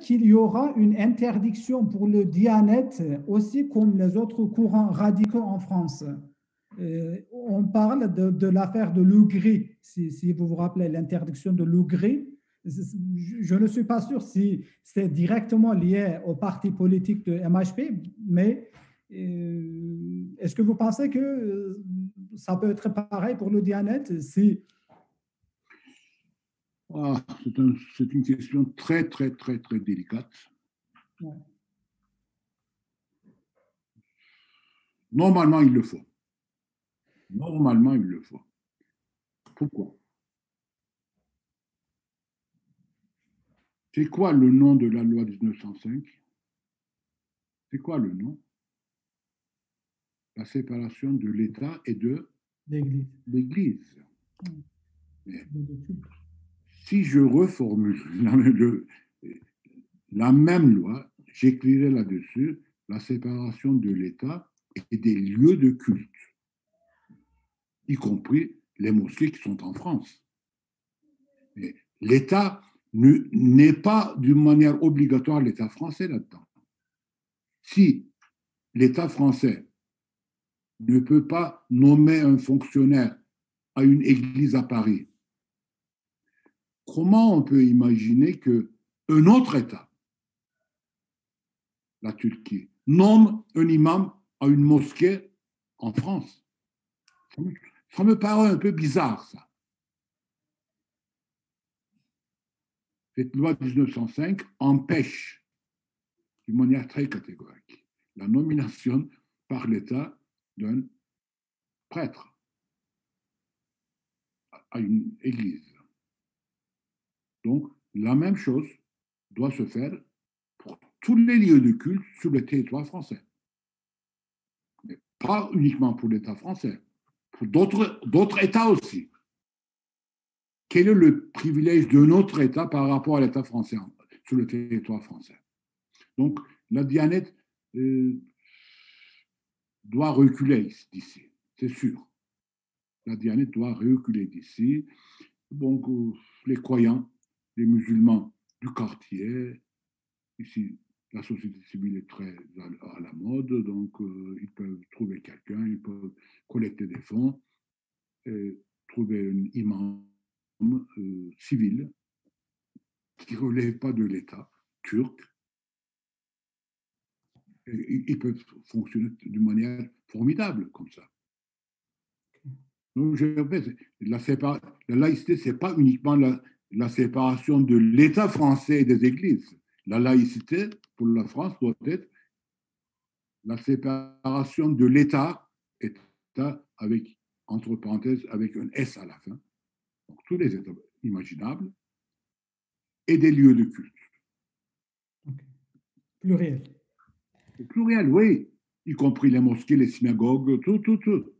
qu'il y aura une interdiction pour le Diyanet aussi comme les autres courants radicaux en France. On parle de l'affaire de l'Ougri, si vous vous rappelez l'interdiction de l'Ougri. Je ne suis pas sûr si c'est directement lié au parti politique de MHP, mais est-ce que vous pensez que ça peut être pareil pour le Diyanet si... Ah, c'est une question très, très, très, très délicate. Ouais. Normalement, il le faut. Normalement, il le faut. Pourquoi? C'est quoi le nom de la loi 1905? C'est quoi le nom? La séparation de l'État et de l'Église. Si je reformule la même loi, j'écrirai là-dessus la séparation de l'État et des lieux de culte, y compris les mosquées qui sont en France. L'État n'est pas d'une manière obligatoire l'État français là-dedans. Si l'État français ne peut pas nommer un fonctionnaire à une église à Paris, comment on peut imaginer qu'un autre État, la Turquie, nomme un imam à une mosquée en France? Ça me paraît un peu bizarre, ça. Cette loi 1905 empêche, d'une manière très catégorique, la nomination par l'État d'un prêtre à une église. Donc, la même chose doit se faire pour tous les lieux de culte sur le territoire français. Mais pas uniquement pour l'État français, pour d'autres États aussi. Quel est le privilège d'un autre État par rapport à l'État français sur le territoire français? Donc, la Diyanet doit reculer d'ici, c'est sûr. La Diyanet doit reculer d'ici. Donc, les croyants, les musulmans du quartier, ici, la société civile est très à la mode, donc ils peuvent trouver quelqu'un, ils peuvent collecter des fonds, et trouver un imam civil qui ne relève pas de l'État turc. Et ils peuvent fonctionner d'une manière formidable comme ça. Donc, je répète, la laïcité, ce n'est pas uniquement la séparation de l'État français et des églises. La laïcité, pour la France, doit être la séparation de l'État, État avec, entre parenthèses, avec un S à la fin, donc tous les États imaginables, et des lieux de culte. Okay. Pluriel. Pluriel, oui, y compris les mosquées, les synagogues, tout.